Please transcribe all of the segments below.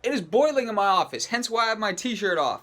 It is boiling in my office, hence why I have my t-shirt off.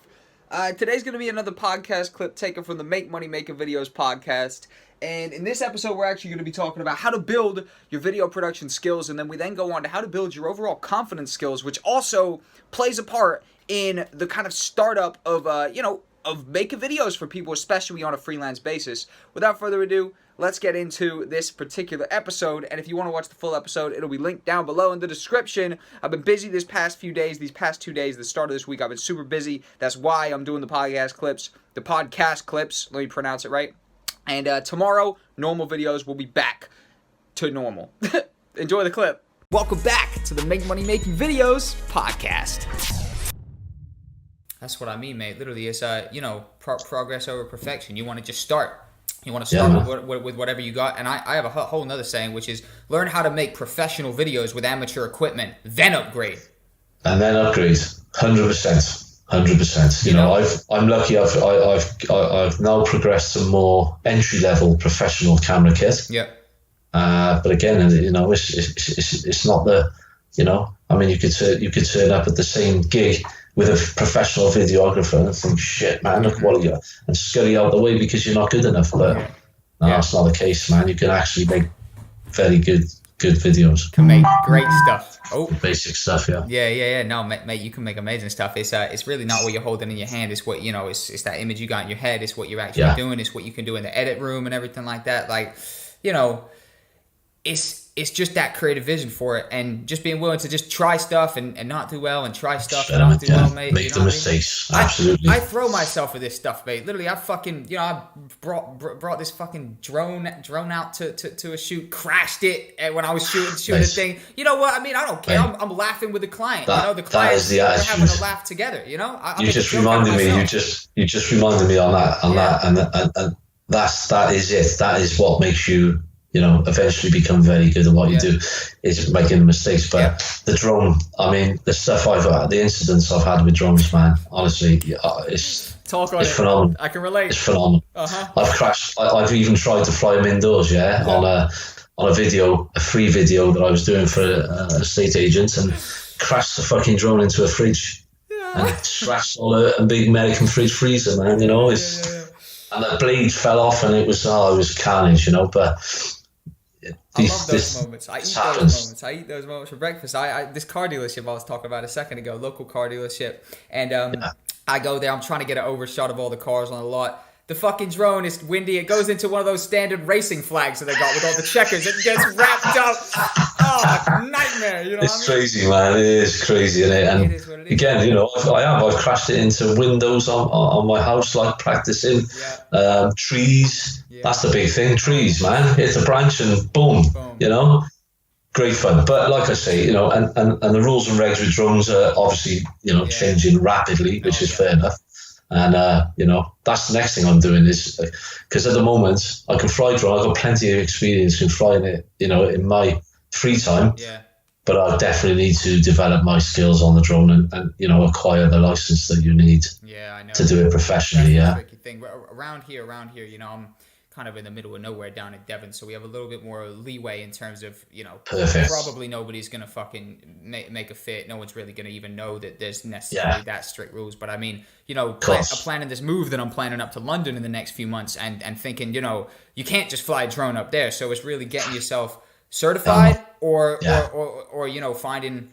Today's going to be another podcast clip taken from the Make Money Making Videos podcast. And in this episode, we're actually going to be talking about how to build your video production skills. And then we then go on to how to build your overall confidence skills, which also plays a part in the kind of startup of, of making videos for people, especially on a freelance basis. Without further ado, let's get into this particular episode. And if you want to watch the full episode, it'll be linked down below in the description. I've been busy these past 2 days, the start of this week, I've been super busy. That's why I'm doing the podcast clips. Let me pronounce it right. And tomorrow, normal videos will be back to normal. Enjoy the clip. Welcome back to the Make Money Making Videos podcast. That's what I mean, mate. Literally, it's progress over perfection. You want to just start. You want to start with whatever you got. And I have a whole nother saying, which is learn how to make professional videos with amateur equipment, then upgrade. And then upgrade, 100%. 100%. You know, I'm lucky. I've now progressed to more entry level professional camera kit. Yeah. But again, you know, it's not the, you know, I mean, you could turn up at the same gig with a professional videographer and think, shit, man, look what you, and scurry out the way because you're not good enough. But no, that's not the case, man. You can actually make very good videos. Can make great stuff. Oh, basic stuff, yeah. Yeah. No, mate, you can make amazing stuff. It's really not what you're holding in your hand. It's what, you know, it's that image you got in your head. It's what you're actually doing. It's what you can do in the edit room and everything like that. Like, you know, it's just that creative vision for it, and just being willing to just try stuff and not do well, and try stuff and not do well, mate. Make the mistakes. Absolutely. I throw myself at this stuff, mate. Literally, I fucking, you know, I brought this fucking drone out to a shoot, crashed it when I was shooting the thing. You know what? I mean, I don't care. I'm laughing with the client. You know, the client, we're having a laugh together. You know, you just reminded me. You just reminded me on that, and that is it. That is what makes you, you know, eventually become very good at what you do, is making mistakes. But the drone, I mean, the incidents I've had with drones, man, honestly, it's phenomenal. I can relate. It's phenomenal. I've crashed. I've even tried to fly them indoors, on a free video that I was doing for a estate agent, and crashed the fucking drone into a fridge and smashed a big American fridge freezer, man. You know, and the blade fell off, and it was carnage, you know, but. I love those moments. I eat those moments for breakfast. This car dealership I was talking about a second ago, local car dealership, and I go there. I'm trying to get an overshot of all the cars on the lot. The fucking drone is windy. It goes into one of those standard racing flags that they got with all the checkers. It gets wrapped up. Oh, nightmare! You know, it's crazy, man. It is crazy, isn't it? And it is what it is. Again, you know, I've crashed it into windows on my house, like practicing. Trees. That's the big thing. Trees, man. Hit a branch and boom. You know, great fun. But like I say, you know, and the rules and regs with drones are obviously, you know, changing rapidly, which is fair enough. And you know, that's the next thing I'm doing, is because at the moment I can fly drone. I've got plenty of experience in flying it, you know, in my free time. But I definitely need to develop my skills on the drone and you know, acquire the license that you need to do it professionally. That's the tricky thing. Around here, you know, I'm kind of in the middle of nowhere down in Devon, so we have a little bit more leeway in terms of, you know, probably nobody's gonna fucking make a fit. No one's really gonna even know that there's necessarily that strict rules. But I mean, you know, planning this move that I'm planning up to London in the next few months, and thinking, you know, you can't just fly a drone up there. So it's really getting yourself certified or you know, finding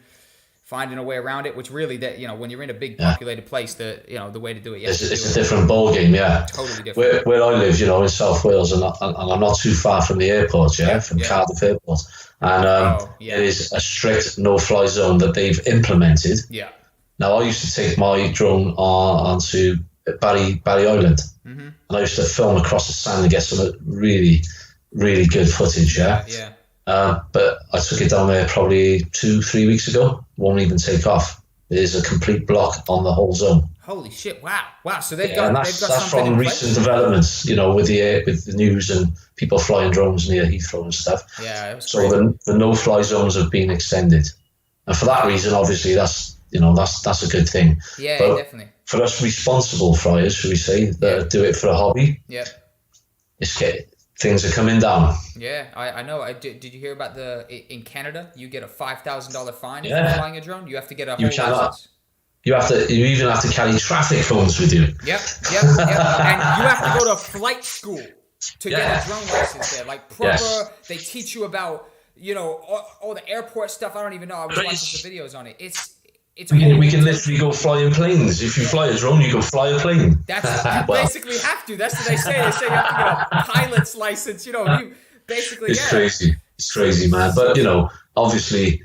a way around it, which really, that, you know, when you're in a big populated place, you know, the way to do it, it's a different ball game. Totally different. Where I live, you know, in South Wales, and I'm not too far from the airport, from Cardiff Airport, and it is a strict no-fly zone that they've implemented. Now, I used to take my drone onto Barry Island, and I used to film across the sand and get some really, really good footage. But I took it down there probably 2-3 weeks ago. Won't even take off. There's a complete block on the whole zone. Holy shit! Wow! So they've got that's from recent developments, you know, with the news and people flying drones near Heathrow and stuff. So the no-fly zones have been extended, and for that reason, obviously, that's a good thing. But definitely. For us responsible flyers, should we say, that do it for a hobby, things are coming down. Yeah, I know. Did you hear about in Canada, you get a $5,000 fine if you're flying a drone? You have to get a whole license. You even have to carry traffic phones with you. Yep. And you have to go to flight school to get a drone license there. Like proper, they teach you about, all the airport stuff. I don't even know. I was watching some videos on it. We can literally go flying planes. If you fly a drone, you can fly a plane. You basically have to. That's what they say. They say you have to get a pilot's license. You basically. It's crazy. It's crazy, man. But obviously,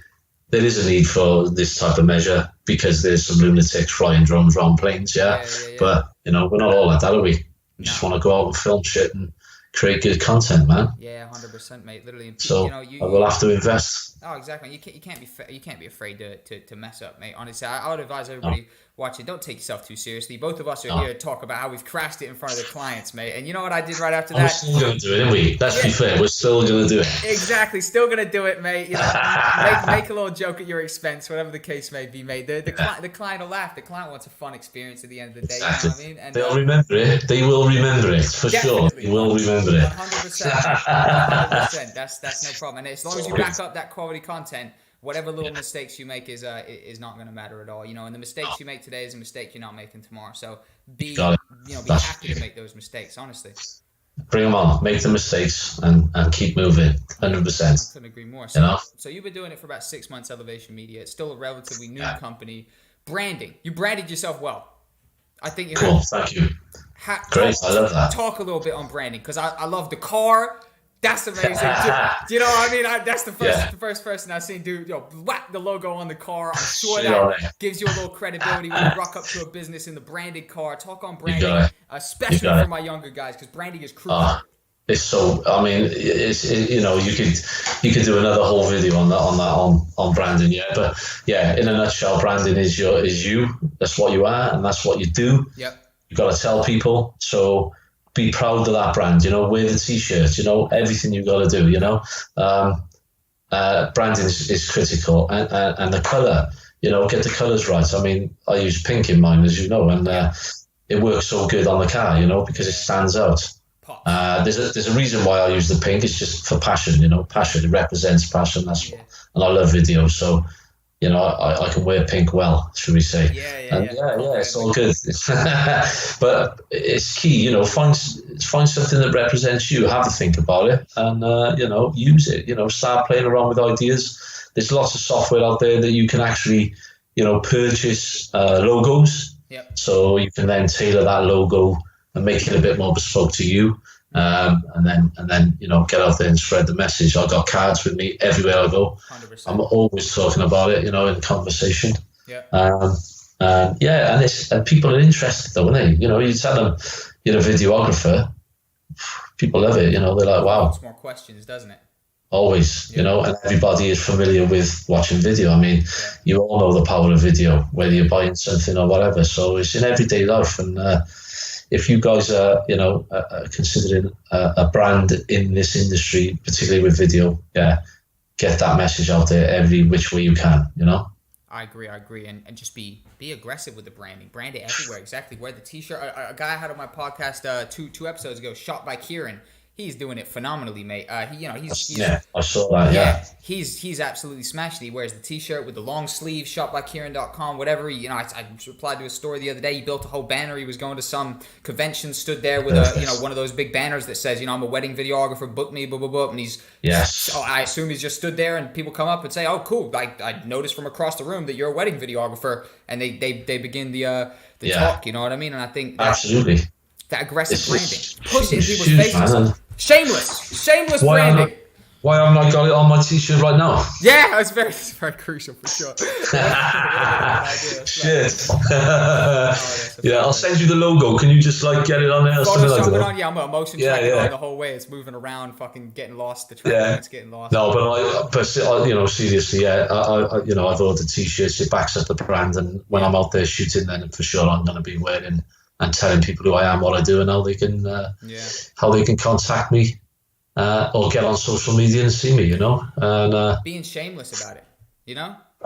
there is a need for this type of measure because there's some lunatics flying drones around planes. Yeah. But we're not all like that, are we? We just want to go out and film shit and create good content, man. Yeah, 100%, mate. Literally. So I will have to invest. Oh, exactly. You can't be afraid to mess up, mate. Honestly, I would advise everybody watching, don't take yourself too seriously. Both of us are here to talk about how we've crashed it in front of the clients, mate. And you know what I did right after that? We're still going to do it, aren't we? Let's be fair. We're still going to do it. Exactly. Still going to do it, mate. Make a little joke at your expense, whatever the case may be, mate. The client will laugh. The client wants a fun experience at the end of the day. Exactly. You know what I mean? And they'll remember it. They will remember it, for sure. They will remember it. 100%. 100%. That's no problem. And as long as you back up that quality content, whatever little mistakes you make is not going to matter at all, and the mistakes you make today is a mistake you're not making tomorrow. So be happy to make those mistakes. Honestly, bring them on, make the mistakes, and keep moving. 100%. I couldn't agree more. So you've been doing it for about 6 months. Elevation Media. It's still a relatively new company. Branding. You branded yourself well. I think you cool. Thank you. Great. I love that. Talk a little bit on branding because I love the car. That's amazing. Do you know what I mean? That's the first person I've seen do whack the logo on the car. I'm sure that gives you a little credibility when you rock up to a business in the branded car. Talk on branding, especially for my younger guys, because branding is crucial. It's so. I mean, you could do another whole video on branding. Yeah, but in a nutshell, branding is you. That's what you are, and that's what you do. Yep. You got to tell people. So be proud of that brand, wear the t-shirt, everything you've got to do, branding is critical, and the color, get the colors right. I mean, I use pink in mine, as you know, and it works so good on the car, because it stands out. There's a reason why I use the pink. It's just for passion, passion. It represents passion. And I love video, so I can wear pink well, should we say? It's all good. But it's key, find something that represents you. Have a think about it, and use it. Start playing around with ideas. There's lots of software out there that you can actually, purchase logos. Yep. So you can then tailor that logo and make it a bit more bespoke to you. And then get out there and spread the message. I've got cards with me everywhere I go. 100%. I'm always talking about it, in conversation. Yeah. And people are interested though, aren't they? You tell them you're a videographer, people love it. They're like, wow. It's more questions, doesn't it? Always, and everybody is familiar with watching video. I mean, you all know the power of video, whether you're buying something or whatever. So it's in everyday life, and if you guys are, considering a brand in this industry, particularly with video, get that message out there every which way you can, I agree, and just be aggressive with the branding. Brand it everywhere. Exactly. Wear the t-shirt. A guy I had on my podcast two episodes ago, shot by Kieran. He's doing it phenomenally, mate. He's I saw that. Yeah, he's absolutely smashed it. He wears the t-shirt with the long sleeve, shotbykieran.com, whatever. I replied to a story the other day. He built a whole banner. He was going to some convention, stood there with one of those big banners that says, I'm a wedding videographer, book me, blah blah blah. And he's So I assume he's just stood there, and people come up and say, "Oh, cool! I noticed from across the room that you're a wedding videographer," and they begin the talk. You know what I mean? And I think absolutely that aggressive branding, push it in people's faces. Man. Shameless branding. Why haven't I got it on my t-shirt right now? Yeah, it's very crucial for sure. Shit. I'll send you the logo. Can you just get it on there? Photoshop it on. Yeah, I'm going to motion track it on the whole way. It's moving around, fucking getting lost. The track's getting lost. No, but seriously, I've ordered t-shirts. It backs up the brand, and when I'm out there shooting, then for sure I'm going to be wearing and telling people who I am, what I do, and how they can contact me or get on social media and see me, and being shameless about it,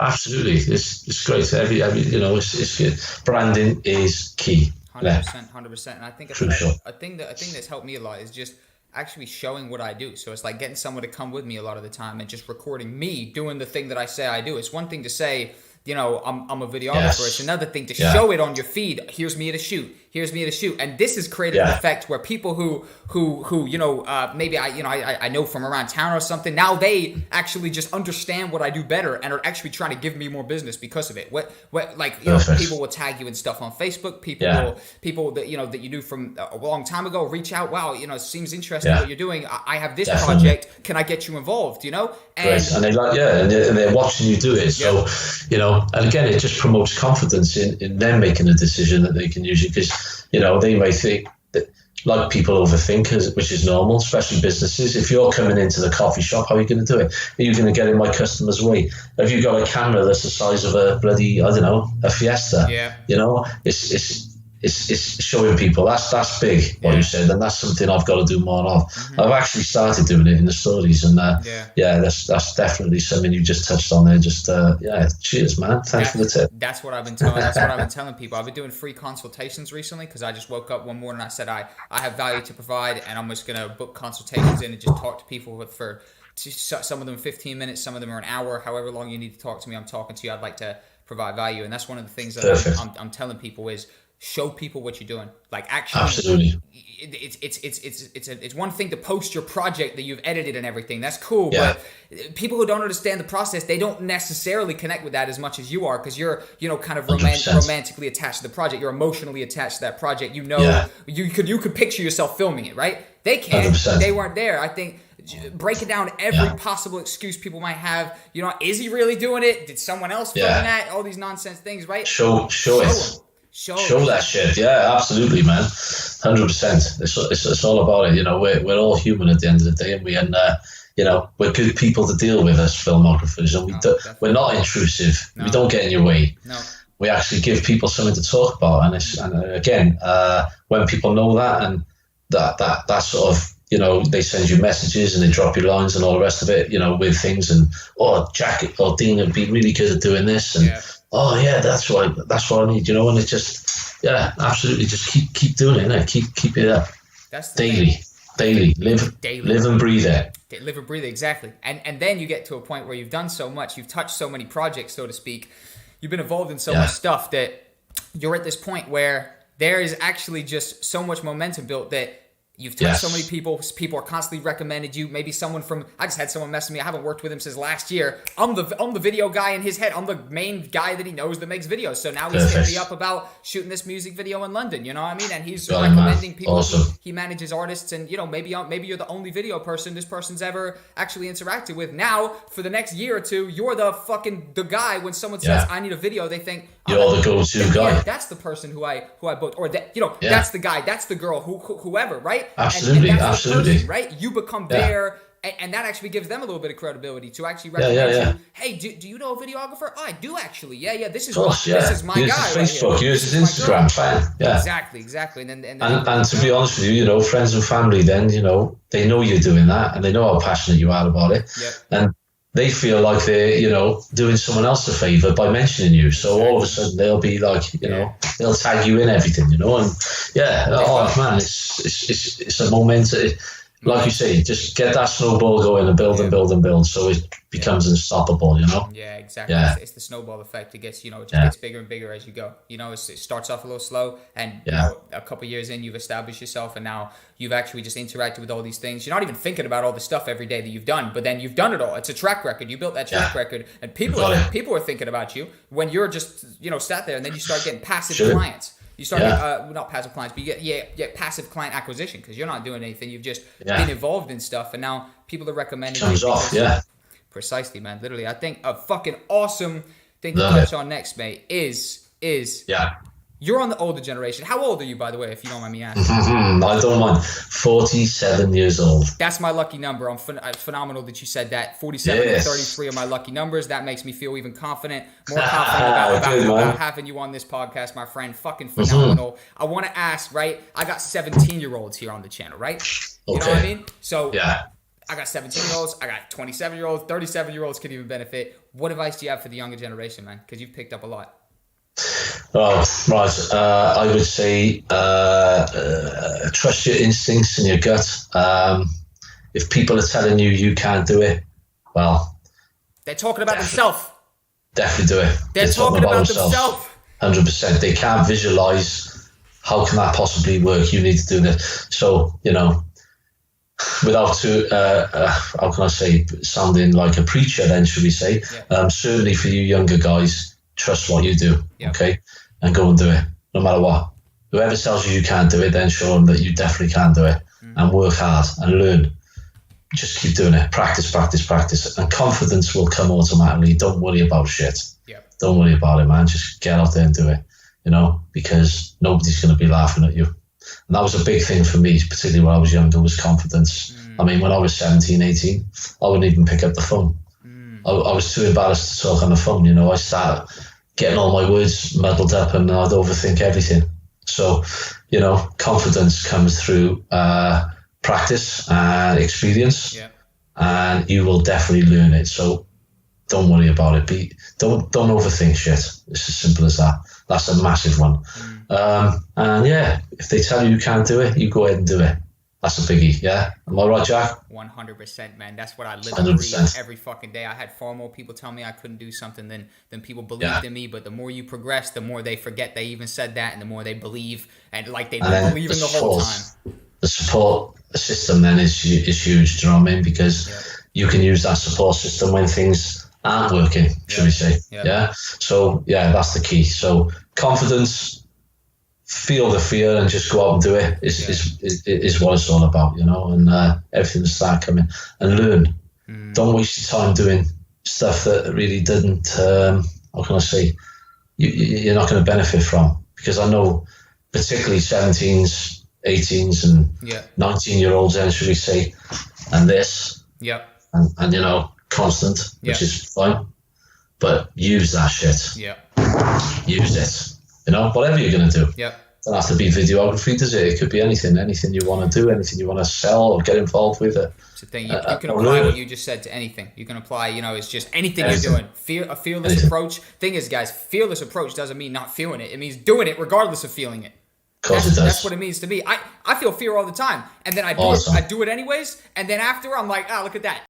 Absolutely, it's great. It's good. Branding is key. 100%. And I think crucial. A thing that's helped me a lot is just actually showing what I do. So it's like getting someone to come with me a lot of the time and just recording me doing the thing that I say I do. It's one thing to say, you know, I'm a videographer. Yes. It's another thing to show it on your feed. Here's me at a shoot. Here's me at a shoot. And this has created an effect where people who you know, maybe I know from around town or something, now they actually just understand what I do better and are actually trying to give me more business because of it. What like, you know, people will tag you and stuff on Facebook. People that, you know, that you knew from a long time ago reach out. Wow, you know, it seems interesting what you're doing. I have this project. Can I get you involved? You know? And they like, and they're watching you do it. So, you know, and again, it just promotes confidence in them making a decision that they can use it, because, you know, they may think that, like, people overthink, which is normal, especially businesses. If you're coming into the coffee shop, how are you going to do it? Are you going to get in my customer's way? Have you got a camera that's the size of a bloody, I don't know, a Fiesta? Yeah. You know, it's showing people. That's big, what you said, and that's something I've got to do more of. I've actually started doing it in the stories, and that's definitely something you just touched on there. Just cheers, man. Thanks for the tip. That's what I've been telling. That's what I've been telling people. I've been doing free consultations recently because I just woke up one morning and I said I have value to provide, and I'm just gonna book consultations in and just talk to people for some of them 15 minutes, some of them are an hour, however long you need to talk to me. I'm talking to you. I'd like to provide value, and that's one of the things that I'm telling people is, show people what you're doing. Like, actually, absolutely. It's one thing to post your project that you've edited and everything. That's cool, but people who don't understand the process, they don't necessarily connect with that as much as you are, because you're, you know, kind of romantically attached to the project. You're emotionally attached to that project. You know, you could picture yourself filming it, right? They can't. 100%. They weren't there. I think breaking down every possible excuse people might have. You know, is he really doing it? Did someone else film that? All these nonsense things, right? Show it. Show that shit. Yeah, absolutely, man. 100%. It's all about it. You know, we're all human at the end of the day, and you know, we're good people to deal with as filmographers, and we're not intrusive. We don't get in your way. We actually give people something to talk about, and again, when people know that, and that sort of, you know, they send you messages and they drop you lines and all the rest of it, you know, with things, and Jack or Dean would be really good at doing this, and that's what I need, you know. And it just absolutely, just keep doing it, innit? Keep it up. That's daily live and breathe it. Live and breathe it, exactly. And then you get to a point where you've done so much, you've touched so many projects, so to speak, you've been involved in so much stuff, that you're at this point where there is actually just so much momentum built that you've touched so many people. People are constantly recommended you. Maybe someone from, I just had someone message me. I haven't worked with him since last year. I'm the video guy in his head. I'm the main guy that he knows that makes videos. So now he's hitting me up about shooting this music video in London. You know what I mean? And he's recommending people. Awesome. He manages artists, and, you know, maybe you're the only video person this person's ever actually interacted with. Now, for the next year or two, you're the guy. When someone says, I need a video, they think, you're the go-to guy. Yeah, that's the person who I booked, or that, you know, that's the guy, that's the girl, whoever, right? Absolutely, and absolutely. Person, right? You become there, and that actually gives them a little bit of credibility to actually recommend you. Hey, do you know a videographer? Oh, I do actually. Yeah. This is my guy. Facebook, use his Instagram, fine. Yeah. Exactly. And to be honest with you, you know, friends and family, then, you know, they know you're doing that, and they know how passionate you are about it, and they feel like they're, you know, doing someone else a favor by mentioning you. So all of a sudden they'll be like, you know, they'll tag you in everything, you know. And man, it's a momentum. Like you say, just get that snowball going and build and build and build, so it becomes unstoppable, you know. Yeah, exactly. It's the snowball effect. It gets, you know, it just gets bigger and bigger as you go. You know, it starts off a little slow, and you know, a couple years in, you've established yourself, and now you've actually just interacted with all these things. You're not even thinking about all the stuff every day that you've done, but then you've done it all. It's a track record. You built that track record, and people are thinking about you when you're just, you know, sat there, and then you start getting passive clients. You start not passive clients, but you get passive client acquisition, because you're not doing anything. You've just been involved in stuff, and now people are recommending you. Precisely, man. Literally, I think a fucking awesome thing to touch on next, mate, is you're on the older generation. How old are you, by the way, if you don't mind me asking? I don't mind. 47 years old. That's my lucky number. I'm phenomenal that you said that. 47 and 33 are my lucky numbers. That makes me feel even more confident about having you on this podcast, my friend. Fucking phenomenal. I want to ask, right? I got 17-year-olds here on the channel, right? You know what I mean? So I got 17-year-olds. I got 27-year-olds. 37-year-olds could even benefit. What advice do you have for the younger generation, man? Because you've picked up a lot. Well, right. I would say trust your instincts and your gut. If people are telling you you can't do it, well, They're talking about themselves. definitely do it. They're talking about themselves. 100%. They can't visualize how can that possibly work. You need to do this. So, without how can I say, sounding like a preacher then, should we say, certainly for you younger guys, trust what you do, okay? And go and do it, no matter what. Whoever tells you you can't do it, then show them that you definitely can do it, and work hard and learn. Just keep doing it. Practice, practice, practice. And confidence will come automatically. Don't worry about shit. Don't worry about it, man. Just get out there and do it, because nobody's going to be laughing at you. And that was a big thing for me, particularly when I was younger, was confidence. I mean, when I was 17, 18, I wouldn't even pick up the phone. I was too embarrassed to talk on the phone. I started getting all my words muddled up and I'd overthink everything. So, confidence comes through practice and experience, and you will definitely learn it. So don't worry about it. Don't overthink shit. It's as simple as that. That's a massive one. And if they tell you can't do it, you go ahead and do it. That's a biggie, yeah? Am I right, Jack? 100%, man. That's what I live and breathe every fucking day. I had far more people tell me I couldn't do something than people believed in me. But the more you progress, the more they forget they even said that, and the more they believe, and like they've been believing the whole time. The support system then is huge, do you know what I mean? Because you can use that support system when things aren't working, should we say. Yeah. So, that's the key. So confidence, feel the fear and just go out and do it is what it's all about, and everything will start coming. And learn. Don't waste your time doing stuff that really didn't, how can I say, you're not going to benefit from. Because I know particularly 17s, 18s and 19-year-olds then, should we say, and this. And constant, which is fine. But use that shit. Use it. Whatever you're going to do. Doesn't have to be videography, does it? It could be anything you want to do, anything you want to sell or get involved with. It's the thing. You can apply what you just said to anything. You can apply, it's just anything you're doing. A fearless approach. Thing is, guys, fearless approach doesn't mean not feeling it. It means doing it regardless of feeling it. That's what it means to me. I feel fear all the time, and then I do it anyways, and then after I'm like, look at that.